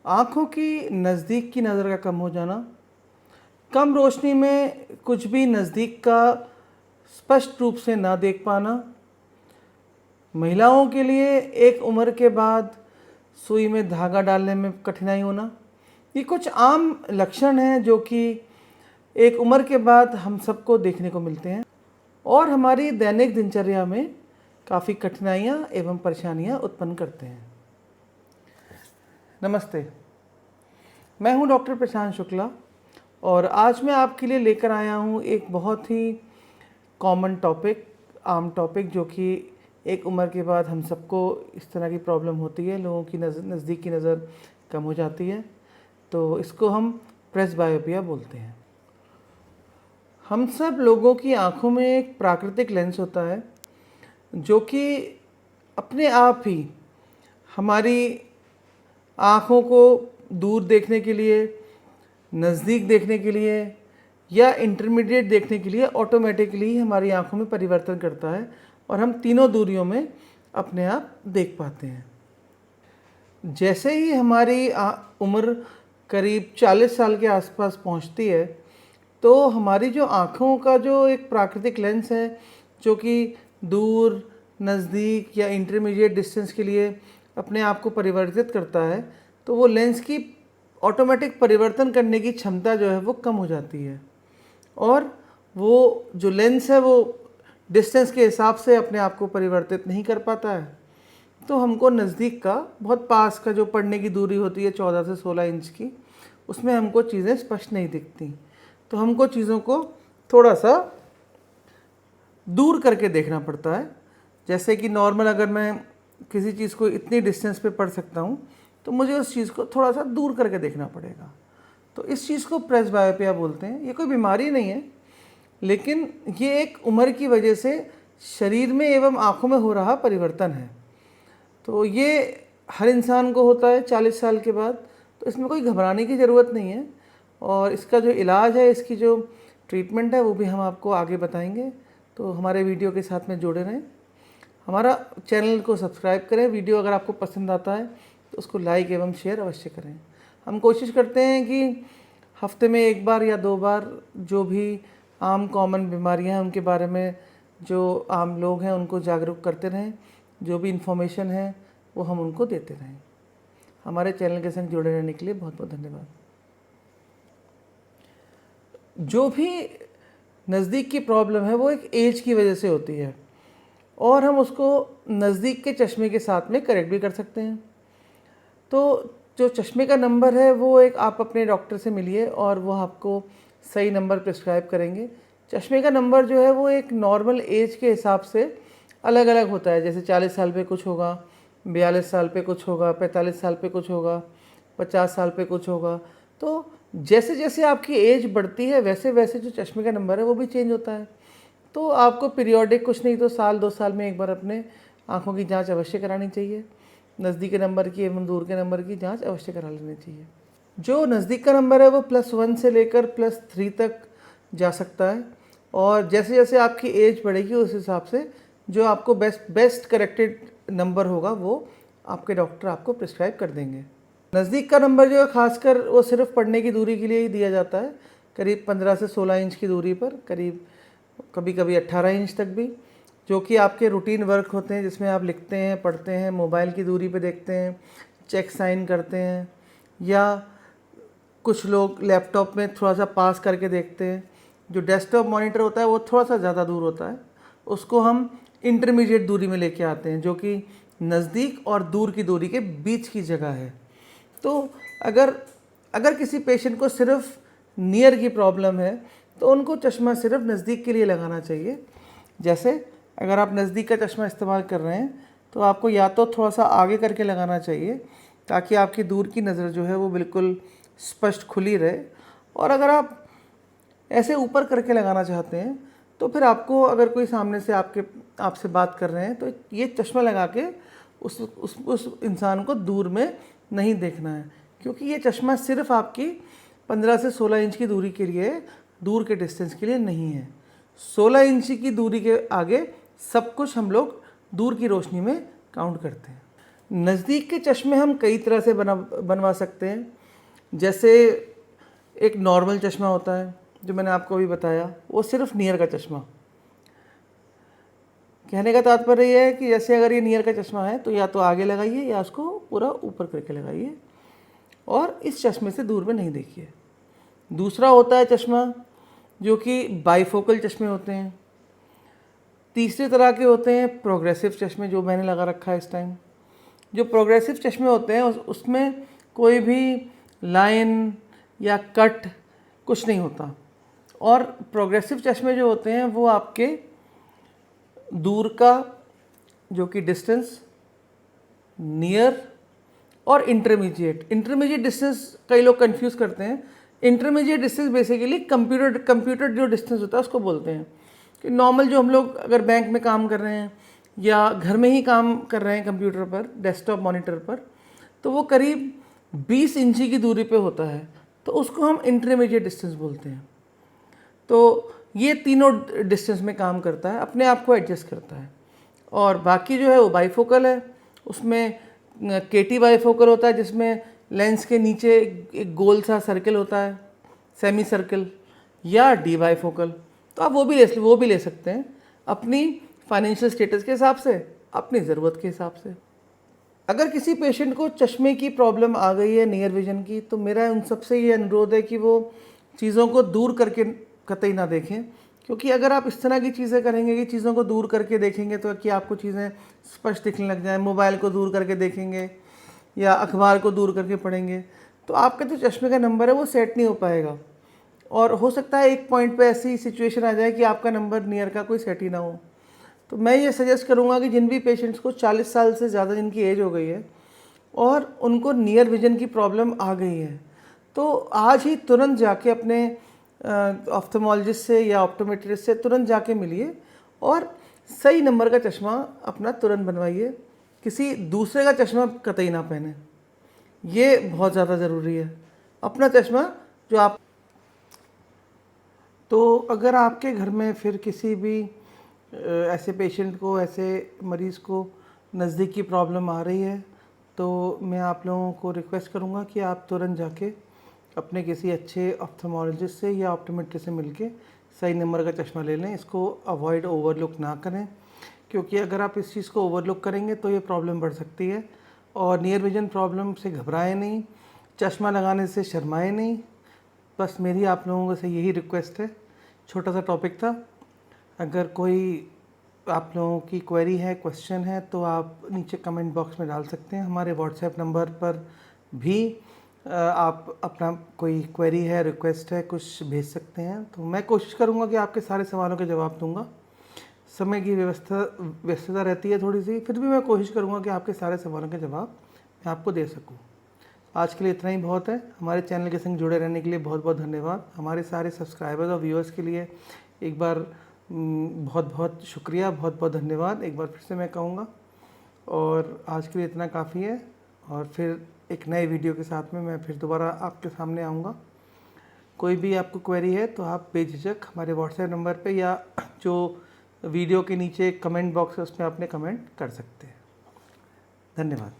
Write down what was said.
आँखों की नज़दीक की नज़र का कम हो जाना, कम रोशनी में कुछ भी नज़दीक का स्पष्ट रूप से ना देख पाना, महिलाओं के लिए एक उम्र के बाद सुई में धागा डालने में कठिनाई होना, ये कुछ आम लक्षण हैं जो कि एक उम्र के बाद हम सबको देखने को मिलते हैं और हमारी दैनिक दिनचर्या में काफ़ी कठिनाइयाँ एवं परेशानियाँ उत्पन्न करते हैं। नमस्ते, मैं हूं डॉक्टर प्रशांत शुक्ला और आज मैं आपके लिए लेकर आया हूं एक बहुत ही कॉमन टॉपिक, आम टॉपिक, जो कि एक उम्र के बाद हम सबको इस तरह की प्रॉब्लम होती है। लोगों की नज़दीक की नज़र कम हो जाती है, तो इसको हम प्रेसबायोपिया बोलते हैं। हम सब लोगों की आँखों में एक प्राकृतिक लेंस होता है जो कि अपने आप ही हमारी आँखों को दूर देखने के लिए, नज़दीक देखने के लिए या इंटरमीडिएट देखने के लिए ऑटोमेटिकली हमारी आँखों में परिवर्तन करता है और हम तीनों दूरियों में अपने आप देख पाते हैं। जैसे ही हमारी उम्र करीब 40 साल के आसपास पहुंचती है, तो हमारी जो आँखों का जो एक प्राकृतिक लेंस है जो कि दूर, नज़दीक या इंटरमीडिएट डिस्टेंस के लिए अपने आप को परिवर्तित करता है, तो वो लेंस की ऑटोमेटिक परिवर्तन करने की क्षमता जो है वो कम हो जाती है और वो जो लेंस है वो डिस्टेंस के हिसाब से अपने आप को परिवर्तित नहीं कर पाता है। तो हमको नज़दीक का, बहुत पास का जो पढ़ने की दूरी होती है 14 से 16 इंच की, उसमें हमको चीज़ें स्पष्ट नहीं दिखती। तो हमको चीज़ों को थोड़ा सा दूर करके देखना पड़ता है। जैसे कि नॉर्मल अगर मैं किसी चीज़ को इतनी डिस्टेंस पे पढ़ सकता हूँ, तो मुझे उस चीज़ को थोड़ा सा दूर करके देखना पड़ेगा। तो इस चीज़ को प्रेसबायोपिया बोलते हैं। ये कोई बीमारी नहीं है, लेकिन ये एक उम्र की वजह से शरीर में एवं आँखों में हो रहा परिवर्तन है। तो ये हर इंसान को होता है 40 साल के बाद, तो इसमें कोई घबराने की ज़रूरत नहीं है और इसका जो इलाज है, इसकी जो ट्रीटमेंट है, वो भी हम आपको आगे बताएंगे। तो हमारे वीडियो के साथ में जुड़े रहें, हमारा चैनल को सब्सक्राइब करें। वीडियो अगर आपको पसंद आता है तो उसको लाइक एवं शेयर अवश्य करें। हम कोशिश करते हैं कि हफ्ते में 1 बार या 2 बार जो भी आम कॉमन बीमारियां हैं उनके बारे में जो आम लोग हैं उनको जागरूक करते रहें। जो भी इन्फॉर्मेशन है वो हम उनको देते रहें। हमारे चैनल के संग जुड़े रहने के लिए बहुत बहुत धन्यवाद। जो भी नज़दीक की प्रॉब्लम है वो एक एज की वजह से होती है और हम उसको नज़दीक के चश्मे के साथ में करेक्ट भी कर सकते हैं। तो जो चश्मे का नंबर है वो एक, आप अपने डॉक्टर से मिलिए और वो आपको सही नंबर प्रिस्क्राइब करेंगे। चश्मे का नंबर जो है वो एक नॉर्मल एज के हिसाब से अलग अलग होता है। जैसे 40 साल पे कुछ होगा, 42 साल पे कुछ होगा, 45 साल पे कुछ होगा, 50 साल पे कुछ होगा। तो जैसे जैसे आपकी एज बढ़ती है वैसे वैसे जो चश्मे का नंबर है वो भी चेंज होता है। तो आपको पीरियोडिक, कुछ नहीं तो साल 2 साल में एक बार अपने आँखों की जांच अवश्य करानी चाहिए। नज़दीक के नंबर की एवं दूर के नंबर की जांच अवश्य करा लेनी चाहिए। जो नज़दीक का नंबर है वो +1 से लेकर +3 तक जा सकता है और जैसे जैसे आपकी एज बढ़ेगी उस हिसाब से जो आपको बेस्ट करेक्टेड नंबर होगा वो आपके डॉक्टर आपको प्रिस्क्राइब कर देंगे। नज़दीक का नंबर जो है खासकर वो सिर्फ पढ़ने की दूरी के लिए ही दिया जाता है, करीब 15 से 16 इंच की दूरी पर, करीब कभी कभी 18 इंच तक भी, जो कि आपके रूटीन वर्क होते हैं जिसमें आप लिखते हैं, पढ़ते हैं, मोबाइल की दूरी पे देखते हैं, चेक साइन करते हैं या कुछ लोग लैपटॉप में थोड़ा सा पास करके देखते हैं। जो डेस्कटॉप मॉनिटर होता है वो थोड़ा सा ज़्यादा दूर होता है, उसको हम इंटरमीडिएट दूरी में लेके आते हैं, जो कि नज़दीक और दूर की दूरी के बीच की जगह है। तो अगर किसी पेशेंट को सिर्फ नियर की प्रॉब्लम है तो उनको चश्मा सिर्फ नज़दीक के लिए लगाना चाहिए। जैसे अगर आप नज़दीक का चश्मा इस्तेमाल कर रहे हैं तो आपको या तो थोड़ा सा आगे करके लगाना चाहिए ताकि आपकी दूर की नज़र जो है वो बिल्कुल स्पष्ट खुली रहे, और अगर आप ऐसे ऊपर करके लगाना चाहते हैं तो फिर आपको, अगर कोई सामने से आपसे बात कर रहे हैं तो ये चश्मा लगा के उस इंसान को दूर में नहीं देखना है, क्योंकि ये चश्मा सिर्फ आपकी 15 से 16 इंच की दूरी के लिए, दूर के डिस्टेंस के लिए नहीं है। 16 इंच की दूरी के आगे सब कुछ हम लोग दूर की रोशनी में काउंट करते हैं। नज़दीक के चश्मे हम कई तरह से बनवा सकते हैं। जैसे एक नॉर्मल चश्मा होता है जो मैंने आपको अभी बताया, वो सिर्फ नियर का चश्मा। कहने का तात्पर्य यह है कि जैसे अगर ये नियर का चश्मा है तो या तो आगे लगाइए या उसको पूरा ऊपर करके लगाइए और इस चश्मे से दूर में नहीं देखिए। दूसरा होता है चश्मा जो कि बाईफोकल चश्मे होते हैं। तीसरे तरह के होते हैं प्रोग्रेसिव चश्मे, जो मैंने लगा रखा है इस टाइम। जो प्रोग्रेसिव चश्मे होते हैं उसमें कोई भी लाइन या कट कुछ नहीं होता। और प्रोग्रेसिव चश्मे जो होते हैं वो आपके दूर का जो कि डिस्टेंस, नियर और इंटरमीडिएट डिस्टेंस कई लोग कंफ्यूज करते हैं। इंटरमीडिएट डिस्टेंस बेसिकली कंप्यूटर जो डिस्टेंस होता है उसको बोलते हैं। कि नॉर्मल जो हम लोग अगर बैंक में काम कर रहे हैं या घर में ही काम कर रहे हैं कंप्यूटर पर, डेस्कटॉप मॉनिटर पर, तो वो करीब 20 इंची की दूरी पे होता है, तो उसको हम इंटरमीडिएट डिस्टेंस बोलते हैं। तो ये तीनों डिस्टेंस में काम करता है, अपने आप को एडजस्ट करता है। और बाकी जो है वो बाईफोकल है। उसमें केटी बाईफोकल होता है जिसमें लेंस के नीचे एक गोल सा सर्कल होता है, सेमी सर्कल, या डी बाईफोकल। तो आप वो भी ले सकते हैं अपनी फाइनेंशियल स्टेटस के हिसाब से, अपनी ज़रूरत के हिसाब से। अगर किसी पेशेंट को चश्मे की प्रॉब्लम आ गई है, नियर विजन की, तो मेरा उन सबसे ये अनुरोध है कि वो चीज़ों को दूर करके कतई ना देखें। क्योंकि अगर आप इस तरह की चीज़ें करेंगे कि चीज़ों को दूर करके देखेंगे तो कि आपको चीज़ें स्पष्ट दिखने लग जाए, मोबाइल को दूर करके देखेंगे या अखबार को दूर करके पढ़ेंगे, तो आपका जो चश्मे का नंबर है वो सेट नहीं हो पाएगा। और हो सकता है एक पॉइंट पे ऐसी सिचुएशन आ जाए कि आपका नंबर नियर का कोई सेट ही ना हो। तो मैं ये सजेस्ट करूँगा कि जिन भी पेशेंट्स को 40 साल से ज़्यादा जिनकी एज हो गई है और उनको नियर विजन की प्रॉब्लम आ गई है, तो आज ही तुरंत जाके अपने ऑप्थेमोलॉजिस्ट से या ऑप्टोमेट्रिस्ट से तुरंत जाके मिलिए और सही नंबर का चश्मा अपना तुरंत बनवाइए। किसी दूसरे का चश्मा कतई ना पहने, ये बहुत ज़्यादा ज़रूरी है। अपना चश्मा जो आप। तो अगर आपके घर में फिर किसी भी ऐसे पेशेंट को, ऐसे मरीज़ को नज़दीक की प्रॉब्लम आ रही है, तो मैं आप लोगों को रिक्वेस्ट करूँगा कि आप तुरंत जाके अपने किसी अच्छे ऑप्थेमोलॉजिस्ट से या ऑप्टोमेट्रिस्ट से मिलके सही नंबर का चश्मा ले लें। इसको अवॉइड, ओवरलुक ना करें, क्योंकि अगर आप इस चीज़ को ओवरलुक करेंगे तो ये प्रॉब्लम बढ़ सकती है। और नियर विजन प्रॉब्लम से घबराएं नहीं, चश्मा लगाने से शर्माएं नहीं। बस मेरी आप लोगों से यही रिक्वेस्ट है। छोटा सा टॉपिक था। अगर कोई आप लोगों की क्वेरी है, क्वेश्चन है, तो आप नीचे कमेंट बॉक्स में डाल सकते हैं। हमारे व्हाट्सएप नंबर पर भी आप अपना कोई क्वेरी है, रिक्वेस्ट है, कुछ भेज सकते हैं। तो मैं कोशिश करूंगा कि आपके सारे सवालों के जवाब दूंगा। समय की व्यस्तता रहती है थोड़ी सी, फिर भी मैं कोशिश करूंगा कि आपके सारे सवालों के जवाब मैं आपको दे सकूं। आज के लिए इतना ही बहुत है। हमारे चैनल के संग जुड़े रहने के लिए बहुत बहुत धन्यवाद। हमारे सारे सब्सक्राइबर्स और व्यूअर्स के लिए एक बार बहुत बहुत शुक्रिया, बहुत बहुत धन्यवाद एक बार फिर से मैं कहूँगा। और आज के लिए इतना काफ़ी है, और फिर एक नए वीडियो के साथ में मैं फिर दोबारा आपके सामने आऊँगा। कोई भी आपको क्वेरी है तो आप बेझिझक हमारे व्हाट्सएप नंबर पे या जो वीडियो के नीचे कमेंट बॉक्स है उसमें अपने कमेंट कर सकते हैं। धन्यवाद।